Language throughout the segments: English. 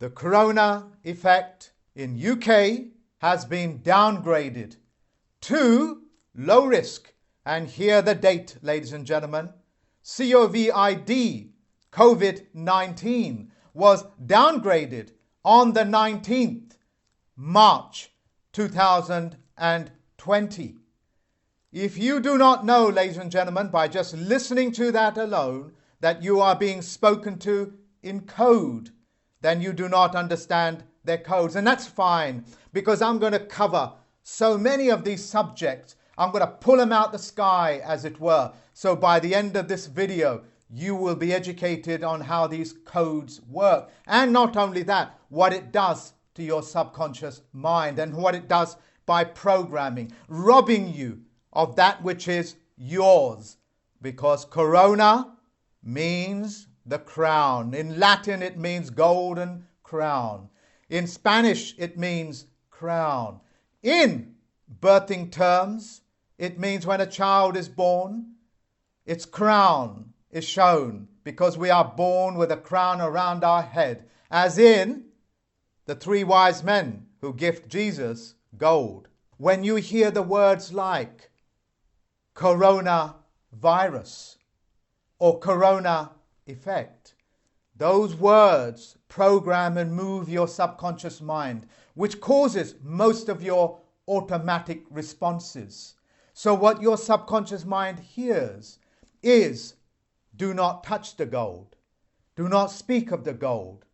The corona effect in UK has been downgraded to low risk. And here the date, ladies and gentlemen. COVID, COVID-19, was downgraded on the 19th March 2020. If you do not know, ladies and gentlemen, by just listening to that alone, that you are being spoken to in code, then you do not understand their codes. And that's fine, because I'm going to cover so many of these subjects. I'm going to pull them out the sky, as it were. So by the end of this video, you will be educated on how these codes work. And not only that, what it does to your subconscious mind and what it does by programming, robbing you of that which is yours. Because corona means the crown. In Latin, it means golden crown. In Spanish, it means crown. In birthing terms, it means when a child is born, its crown is shown because we are born with a crown around our head, as in the three wise men who gift Jesus gold. When you hear the words like coronavirus or corona effect, those words program and move your subconscious mind, which causes most of your automatic responses. So what your subconscious mind hears is, do not touch the gold. Do not speak of the gold.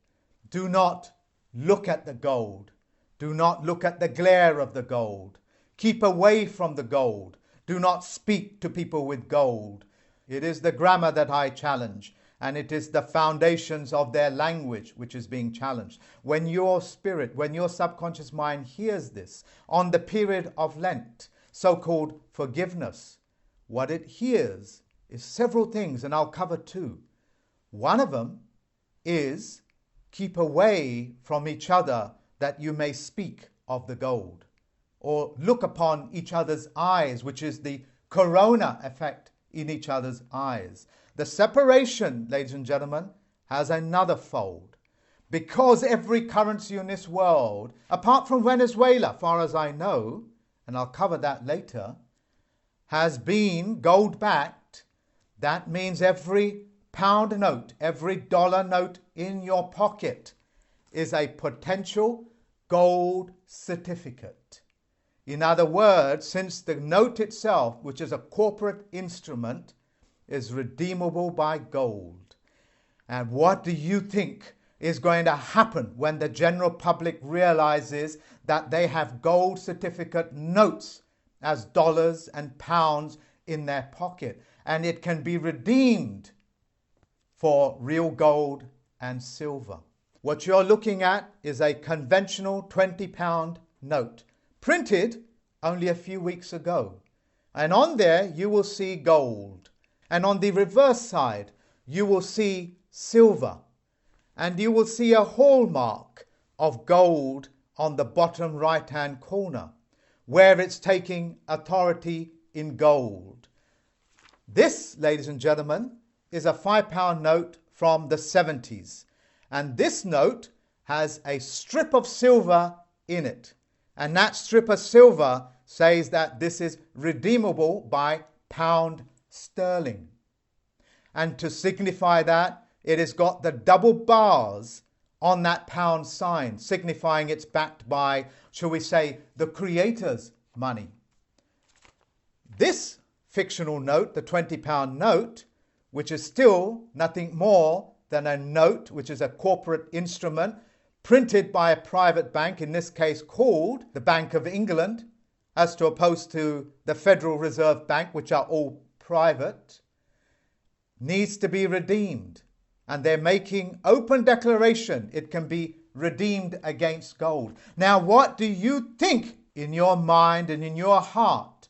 Do not look at the gold. Do not look at the glare of the gold. Keep away from the gold. Do not speak to people with gold. It is the grammar that I challenge, and it is the foundations of their language which is being challenged. When your spirit, when your subconscious mind hears this on the period of Lent, so-called forgiveness, what it hears is several things, and I'll cover two. One of them is keep away from each other that you may speak of the gold, or look upon each other's eyes, which is the corona effect in each other's eyes. The separation, ladies and gentlemen, has another fold. Because every currency in this world, apart from Venezuela, far as I know, and I'll cover that later, has been gold-backed, that means every pound note, every dollar note in your pocket is a potential gold certificate. In other words, since the note itself, which is a corporate instrument, is redeemable by gold. And what do you think is going to happen when the general public realizes that they have gold certificate notes as dollars and pounds in their pocket, and it can be redeemed for real gold and silver? What you're looking at is a conventional £20 note, printed only a few weeks ago. And on there you will see gold. And on the reverse side you will see silver. And you will see a hallmark of gold on the bottom right hand corner, where it's taking authority in gold. This, ladies and gentlemen, is a £5 note from the 70s. And this note has a strip of silver in it. And that strip of silver says that this is redeemable by pound sterling. And to signify that, it has got the double bars on that pound sign, signifying it's backed by, shall we say, the creator's money. This fictional note, the £20 note, which is still nothing more than a note, which is a corporate instrument printed by a private bank, in this case called the Bank of England, as to opposed to the Federal Reserve Bank, which are all private, needs to be redeemed. And they're making open declaration it can be redeemed against gold. Now, what do you think in your mind and in your heart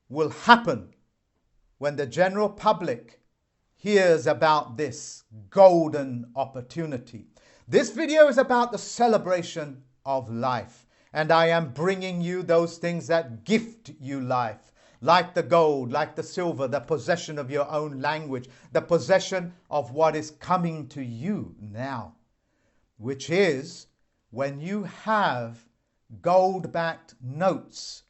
will happen when the general public hears about this golden opportunity? This video is about the celebration of life, and I am bringing you those things that gift you life, like the gold, like the silver, the possession of your own language, the possession of what is coming to you now. which is when you have gold-backed notes,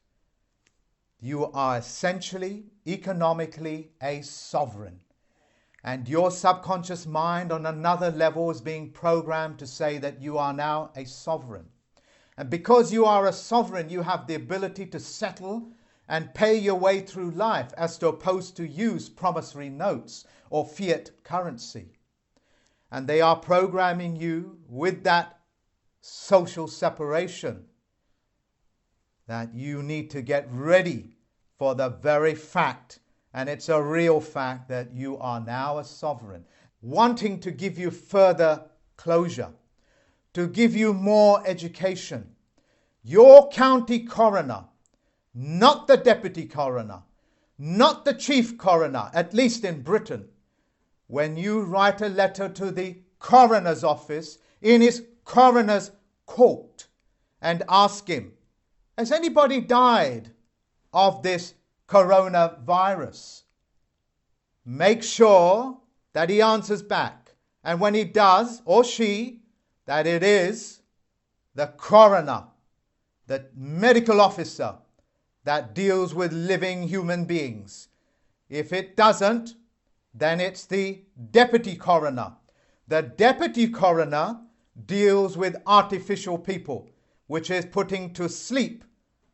you are essentially, economically, a sovereign. And your subconscious mind on another level is being programmed to say that you are now a sovereign. And because you are a sovereign, you have the ability to settle and pay your way through life as opposed to use promissory notes or fiat currency. And they are programming you with that social separation that you need to get ready for the very fact, and it's a real fact, that you are now a sovereign, wanting to give you further closure, to give you more education. Your county coroner, not the deputy coroner, not the chief coroner, at least in Britain, when you write a letter to the coroner's office in his coroner's court and ask him, has anybody died of this coronavirus? Make sure that he answers back. And when he does, or she, that it is the coroner, the medical officer that deals with living human beings. If it doesn't, then it's the deputy coroner. The deputy coroner deals with artificial people, which is putting to sleep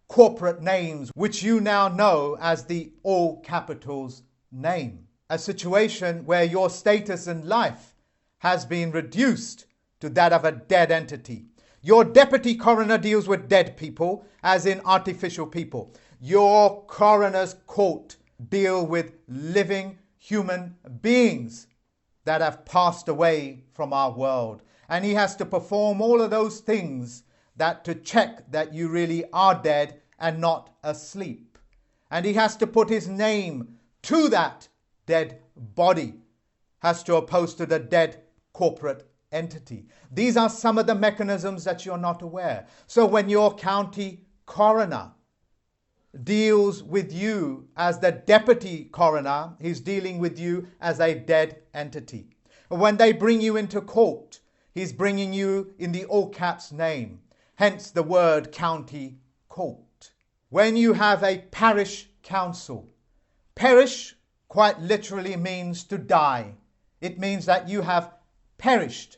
corporate names, which you now know as the all capitals name. A situation where your status in life has been reduced to that of a dead entity. Your deputy coroner deals with dead people, as in artificial people. Your coroner's court deal with living human beings that have passed away from our world. And he has to perform all of those things that to check that you really are dead and not asleep. And he has to put his name to that dead body, as opposed to the dead corporate entity. These are some of the mechanisms that you're not aware. So when your county coroner deals with you as the deputy coroner, he's dealing with you as a dead entity. When they bring you into court, he's bringing you in the all caps name, hence the word county court. When you have a parish council, perish quite literally means to die. It means that you have perished,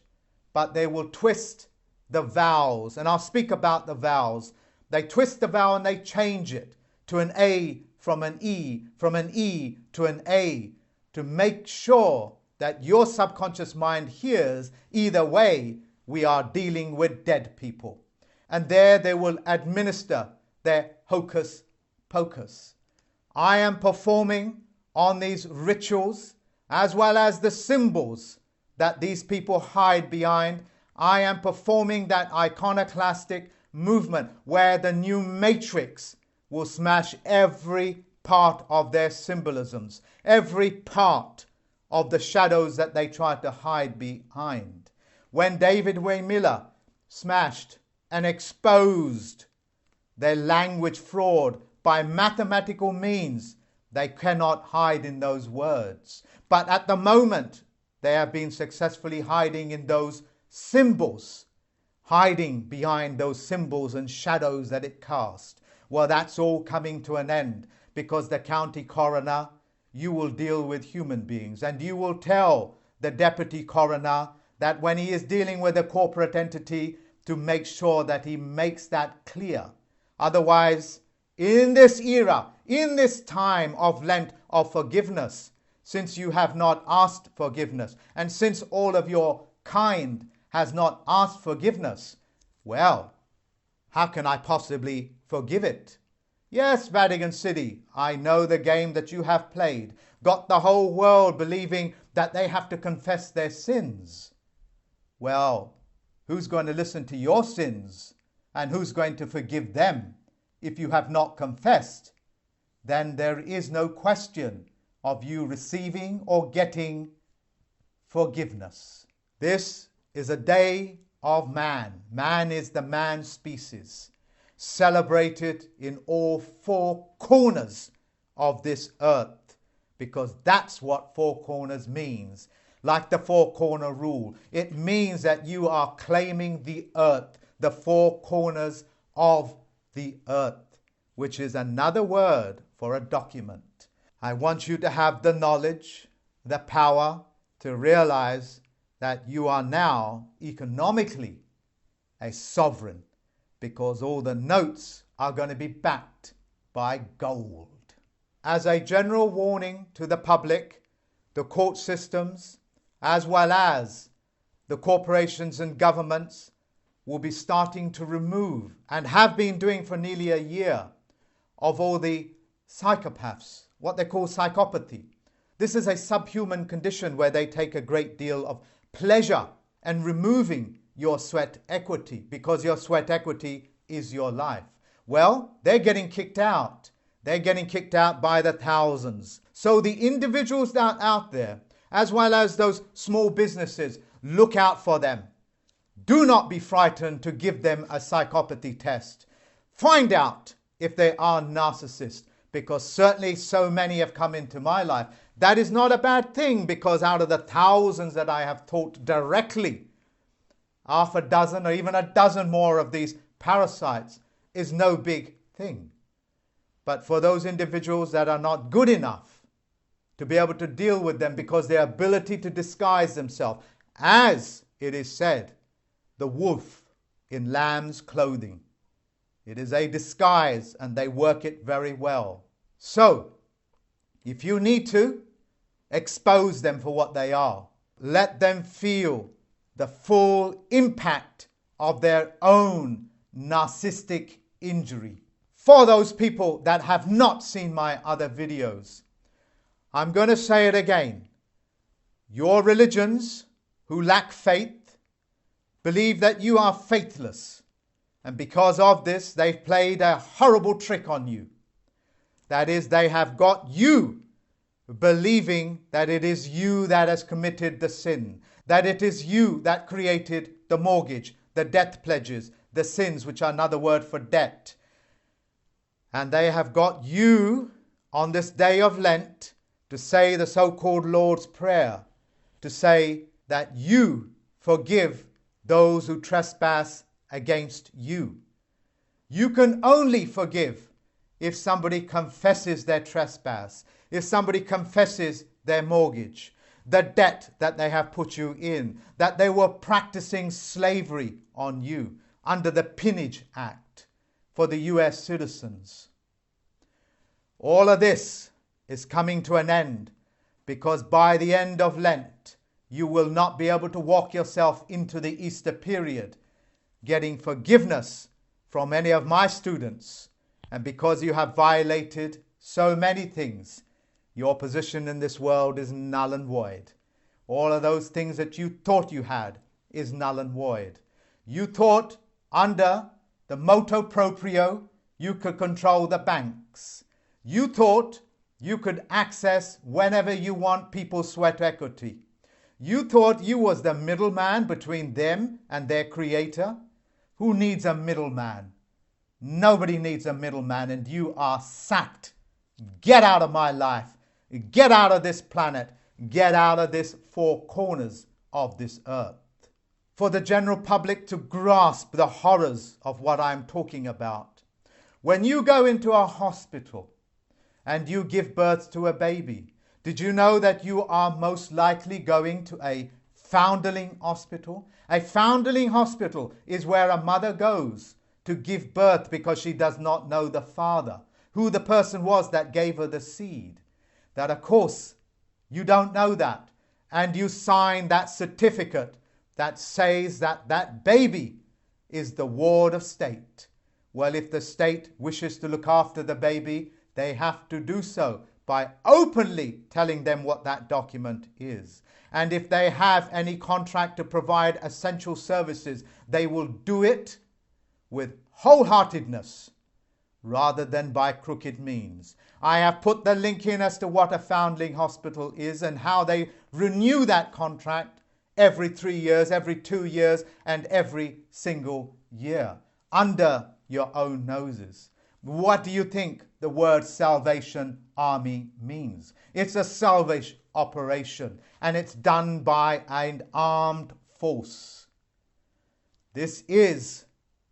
but they will twist the vowels, and I'll speak about the vowels. They twist the vowel and they change it to an A from an E, from an E to an A, to make sure that your subconscious mind hears either way we are dealing with dead people. And there they will administer their hocus pocus. I am performing on these rituals as well as the symbols that these people hide behind. I am performing that iconoclastic movement where the new matrix will smash every part of their symbolisms, every part of the shadows that they try to hide behind. When David Way Miller smashed and exposed their language fraud by mathematical means, they cannot hide in those words. But at the moment, they have been successfully hiding in those symbols, hiding behind those symbols and shadows that it cast. Well, that's all coming to an end, because the county coroner, you will deal with human beings, and you will tell the deputy coroner that when he is dealing with a corporate entity, to make sure that he makes that clear. Otherwise, in this era, in this time of Lent of forgiveness, since you have not asked forgiveness, and since all of your kind has not asked forgiveness, well, how can I possibly forgive it? Yes, Vatican City, I know the game that you have played, got the whole world believing that they have to confess their sins. Well, who's going to listen to your sins, and who's going to forgive them? If you have not confessed, then there is no question of you receiving or getting forgiveness. This is a day of man. Man is the man species, celebrated in all four corners of this earth, because that's what four corners means. like the four-corner rule. It means that you are claiming the earth, the four corners of the earth, which is another word for a document. I want you to have the knowledge, the power to realize that you are now economically a sovereign, because all the notes are going to be backed by gold. As a general warning to the public, the court systems, as well as the corporations and governments, will be starting to remove, and have been doing for nearly a year, of all the psychopaths, what they call psychopathy. This is a subhuman condition where they take a great deal of pleasure in removing your sweat equity, because your sweat equity is your life. Well, they're getting kicked out. They're getting kicked out by the thousands. So the individuals that are out there, as well as those small businesses, look out for them. Do not be frightened to give them a psychopathy test. Find out if they are narcissists, because certainly so many have come into my life. That is not a bad thing, because out of the thousands that I have taught directly, half a dozen or even a dozen more of these parasites is no big thing. But for those individuals that are not good enough to be able to deal with them, because their ability to disguise themselves, as it is said, the wolf in lamb's clothing. It is a disguise, and they work it very well. So, if you need to, expose them for what they are. Let them feel the full impact of their own narcissistic injury. For those people that have not seen my other videos, I'm going to say it again. Your religions who lack faith believe that you are faithless, and because of this they've played a horrible trick on you. That is, they have got you believing that it is you that has committed the sin, that it is you that created the mortgage, the death pledges, the sins, which are another word for debt. And they have got you on this day of Lent to say the so-called Lord's Prayer, to say that you forgive those who trespass against you. You can only forgive if somebody confesses their trespass, if somebody confesses their mortgage, the debt that they have put you in, that they were practicing slavery on you under the Peonage Act for the US citizens. All of this is coming to an end, because by the end of Lent, you will not be able to walk yourself into the Easter period getting forgiveness from any of my students. And because you have violated so many things, your position in this world is null and void. All of those things that you thought you had is null and void. You thought under the motu proprio you could control the banks. You thought you could access whenever you want people's sweat equity. You thought you was the middleman between them and their creator. Who needs a middleman? Nobody needs a middleman, and you are sacked. Get out of my life. Get out of this planet. Get out of this four corners of this earth. For the general public to grasp the horrors of what I'm talking about, when you go into a hospital and you give birth to a baby, did you know that you are most likely going to a foundling hospital? A foundling hospital is where a mother goes to give birth because she does not know the father, who the person was that gave her the seed. That, of course, you don't know that. And you sign that certificate that says that that baby is the ward of state. Well, if the state wishes to look after the baby, they have to do so by openly telling them what that document is. And if they have any contract to provide essential services, they will do it with wholeheartedness rather than by crooked means. I have put the link in as to what a foundling hospital is and how they renew that contract every 3 years, every 2 years, and every single year under your own noses. What do you think the word Salvation Army means? It's a salvation operation, and it's done by an armed force. This is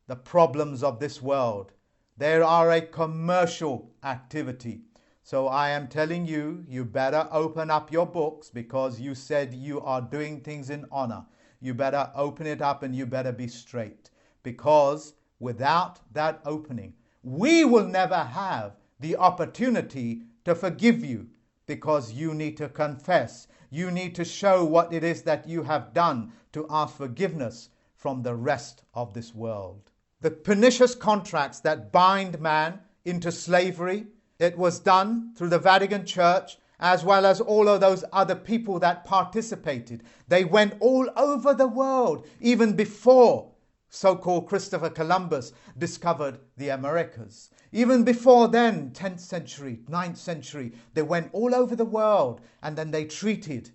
the problems of this world. They are a commercial activity. So I am telling you, you better open up your books, because you said you are doing things in honor. You better open it up and you better be straight, because without that opening, we will never have the opportunity to forgive you, because you need to confess. You need to show what it is that you have done to ask forgiveness from the rest of this world. The pernicious contracts that bind man into slavery, it was done through the Vatican Church, as well as all of those other people that participated. They went all over the world, even before so-called Christopher Columbus discovered the Americas. Even before then, 10th century, 9th century, they went all over the world, and then they treated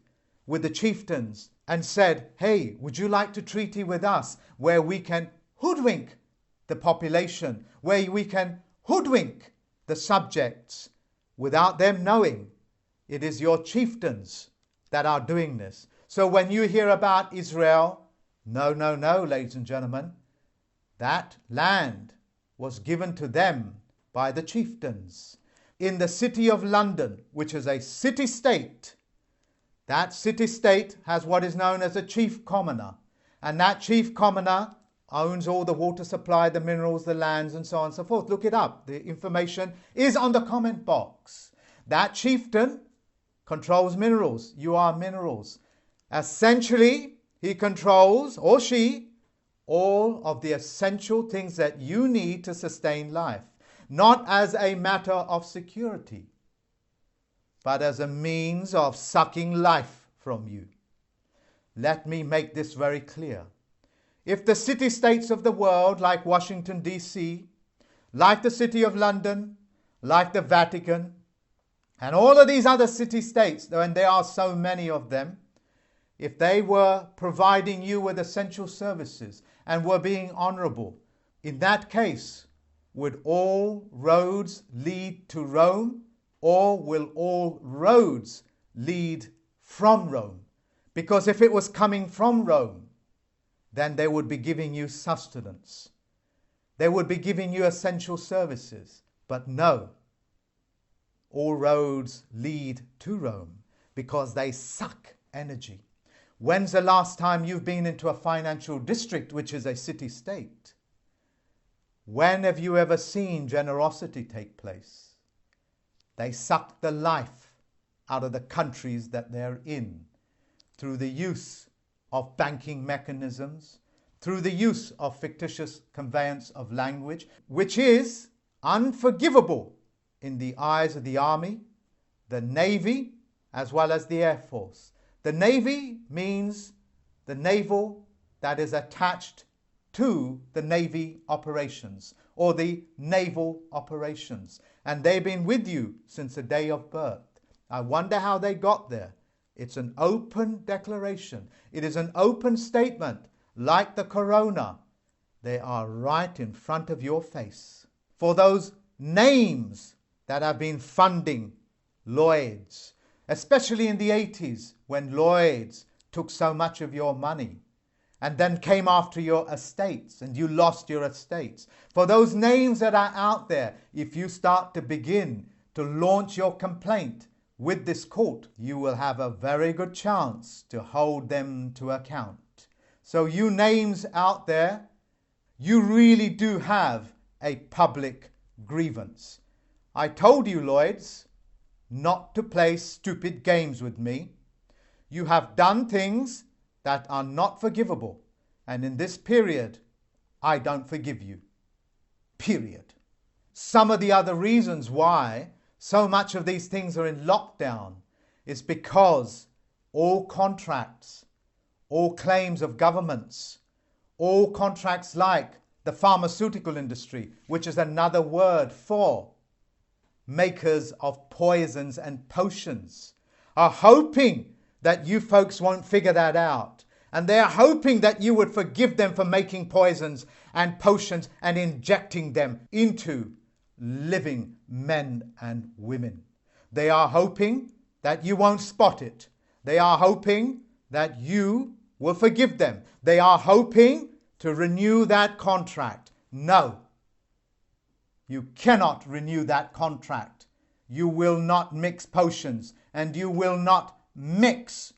with the chieftains and said, hey, would you like to treaty with us, where we can hoodwink the population, where we can hoodwink the subjects without them knowing? It is your chieftains that are doing this. So when you hear about Israel, no, ladies and gentlemen, that land was given to them by the chieftains. In the city of London, which is a city-state, that city-state has what is known as a chief commoner. And that chief commoner owns all the water supply, the minerals, the lands, and so on and so forth. Look it up. The information is on the comment box. That chieftain controls minerals. You are minerals. Essentially, he controls, or she, all of the essential things that you need to sustain life. Not as a matter of security, but as a means of sucking life from you. Let me make this very clear. If the city-states of the world, like Washington, D.C., like the City of London, like the Vatican, and all of these other city-states, and there are so many of them, if they were providing you with essential services and were being honorable, in that case, would all roads lead to Rome, or will all roads lead from Rome? Because if it was coming from Rome, then they would be giving you sustenance. They would be giving you essential services. But no, all roads lead to Rome, because they suck energy. When's the last time you've been into a financial district, which is a city-state? When have you ever seen generosity take place? They suck the life out of the countries that they're in through the use of banking mechanisms, through the use of fictitious conveyance of language, which is unforgivable in the eyes of the Army, the Navy, as well as the Air Force. The Navy means the naval that is attached to the Navy operations, or the naval operations. And they've been with you since the day of birth. I wonder how they got there. It's an open declaration. It is an open statement, like the corona. They are right in front of your face. For those names that have been funding Lloyd's, especially in the 80s, when Lloyd's took so much of your money and then came after your estates and you lost your estates. For those names that are out there, if you start to begin to launch your complaint with this court, you will have a very good chance to hold them to account. So you names out there, you really do have a public grievance. I told you, Lloyds, not to play stupid games with me. You have done things that are not forgivable. And in this period, I don't forgive you. Period. Some of the other reasons why so much of these things are in lockdown is because all contracts, all claims of governments, all contracts like the pharmaceutical industry, which is another word for makers of poisons and potions, are hoping that you folks won't figure that out. And they're hoping that you would forgive them for making poisons and potions and injecting them into living men and women. They are hoping that you won't spot it. They are hoping that you will forgive them. They are hoping to renew that contract. No, you cannot renew that contract. You will not mix potions, and you will not mix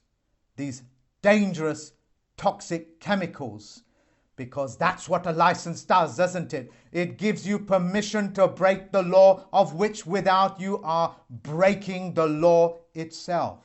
these dangerous toxic chemicals, because that's what a license does, doesn't it? It gives you permission to break the law, of which without you are breaking the law itself.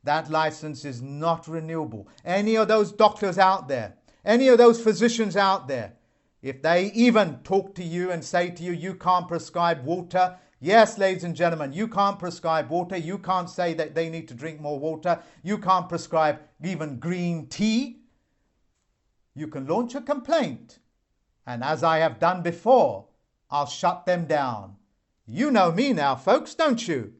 That license is not renewable. Any of those doctors out there, any of those physicians out there, if they even talk to you and say to you, you can't prescribe water. Yes, ladies and gentlemen, you can't prescribe water. You can't say that they need to drink more water. You can't prescribe even green tea. You can launch a complaint. And as I have done before, I'll shut them down. You know me now, folks, don't you?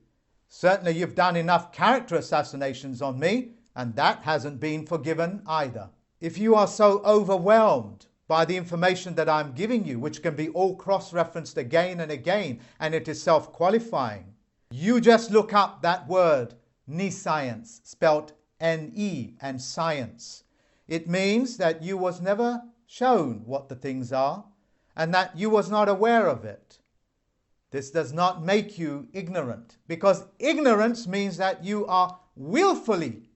Certainly you've done enough character assassinations on me, and that hasn't been forgiven either. If you are so overwhelmed by the information that I'm giving you, which can be all cross-referenced again and again, and it is self-qualifying, you just look up that word, nescience, spelt N-E, and science. It means that you was never shown what the things are, and that you was not aware of it. This does not make you ignorant, because ignorance means that you are willfully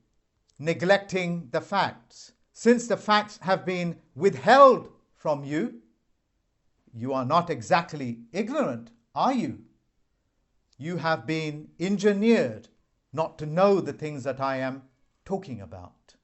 neglecting the facts. Since the facts have been withheld from you, you are not exactly ignorant, are you? You have been engineered not to know the things that I am talking about.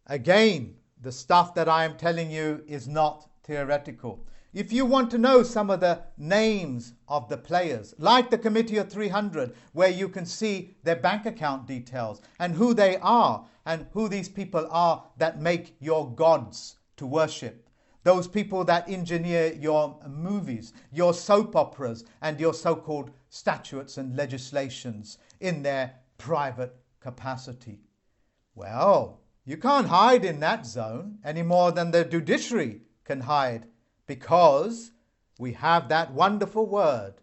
Again, the stuff that I am telling you is not theoretical. If you want to know some of the names of the players, like the Committee of 300, where you can see their bank account details and who they are and who these people are that make your gods to worship, those people that engineer your movies, your soap operas, and your so-called statutes and legislations in their private capacity. Well, you can't hide in that zone any more than the judiciary can hide, because we have that wonderful word,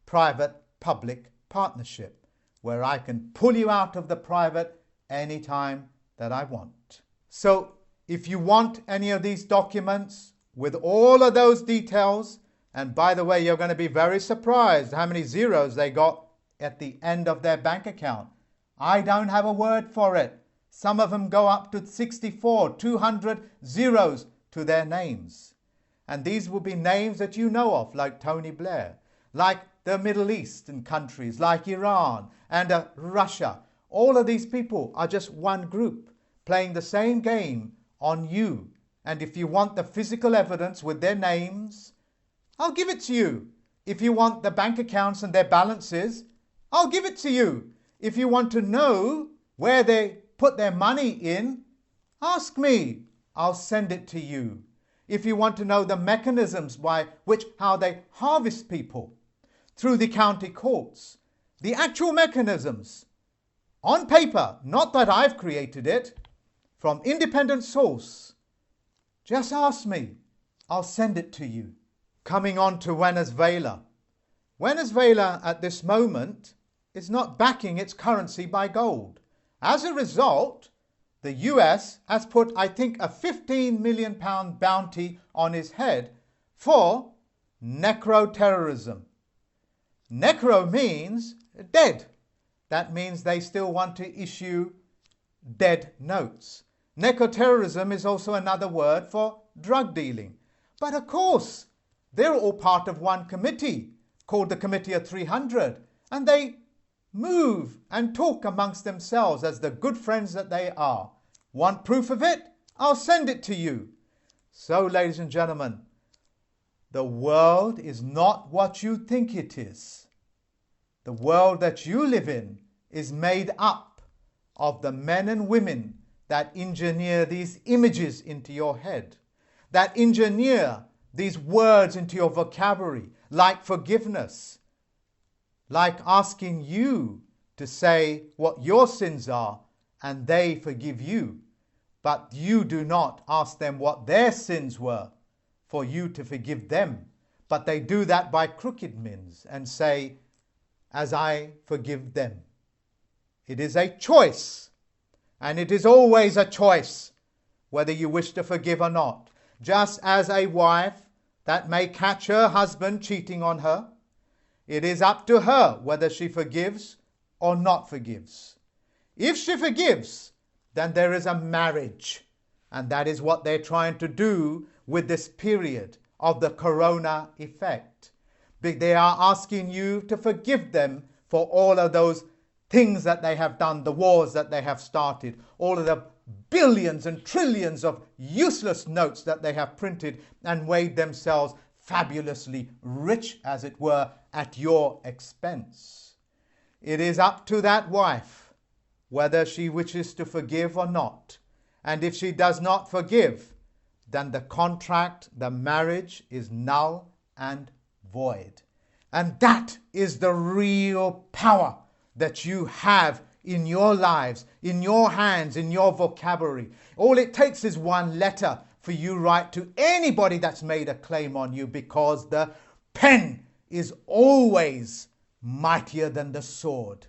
private-public partnership, where I can pull you out of the private anytime that I want. So if you want any of these documents with all of those details, and by the way, you're going to be very surprised how many zeros they got at the end of their bank account. I don't have a word for it. Some of them go up to 64, 200 zeros to their names. And these will be names that you know of, like Tony Blair, like the Middle Eastern countries, like Iran and Russia. All of these people are just one group playing the same game on you. And if you want the physical evidence with their names, I'll give it to you. If you want the bank accounts and their balances, I'll give it to you. If you want to know where they put their money in, ask me. I'll send it to you. If you want to know the mechanisms by which how they harvest people through the county courts, the actual mechanisms on paper, not that I've created it, from independent source, just ask me. I'll send it to you. Coming on to Venezuela. Venezuela at this moment is not backing its currency by gold. As a result, the US has put, I think, a £15 million bounty on his head for necro-terrorism. Necro means dead. That means they still want to issue dead notes. Necro-terrorism is also another word for drug dealing. But of course, they're all part of one committee called the Committee of 300, and they move and talk amongst themselves as the good friends that they are. Want proof of it? I'll send it to you. So, ladies and gentlemen, the world is not what you think it is. The world that you live in is made up of the men and women that engineer these images into your head, that engineer these words into your vocabulary, like forgiveness, like asking you to say what your sins are and they forgive you, but you do not ask them what their sins were for you to forgive them. but they do that by crooked means and say, as I forgive them. It is a choice, and it is always a choice whether you wish to forgive or not. Just as a wife that may catch her husband cheating on her, it is up to her whether she forgives or not forgives. If she forgives, then there is a marriage, and that is what they're trying to do with this period of the corona effect. They are asking you to forgive them for all of those things that they have done, the wars that they have started, all of the billions and trillions of useless notes that they have printed and made themselves fabulously rich, as it were, at your expense. It is up to that wife whether she wishes to forgive or not. And if she does not forgive, then the contract, the marriage, is null and void. And that is the real power that you have in your lives, in your hands, in your vocabulary. All it takes is one letter for you write to anybody that's made a claim on you, because the pen is always mightier than the sword.